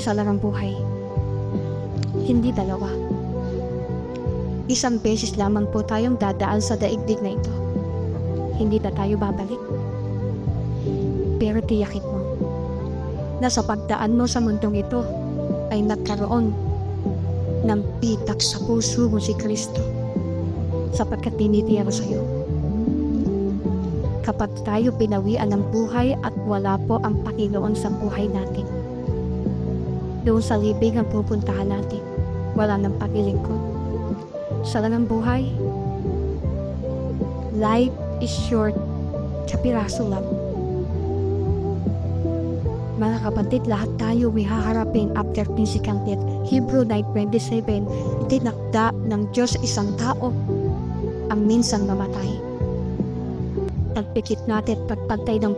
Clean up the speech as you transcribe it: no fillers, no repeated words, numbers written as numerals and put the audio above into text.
Isa lang ang buhay. Hindi dalawa. Isang beses lamang po tayong dadaan sa daigdig na ito. Hindi na tayo babalik. Pero tiyakin mo na sa pagdaan mo sa mundong ito ay nagkaroon ng pitak sa puso mo si Kristo sapagkat tinitiyaro sa iyo. Kapag tayo pinawian ng buhay at wala po ang Panginoon sa buhay natin, doon sa libing ang pupuntahan natin. Wala nang paglilingkod. Sa langang buhay, life is short, kapiraso lang. Mga kapatid, lahat tayo may haharapin after physical death. Hebrew 9:27, itinakda ng Diyos isang tao ang minsang mamatay. Pagpikit natin pagpantay ng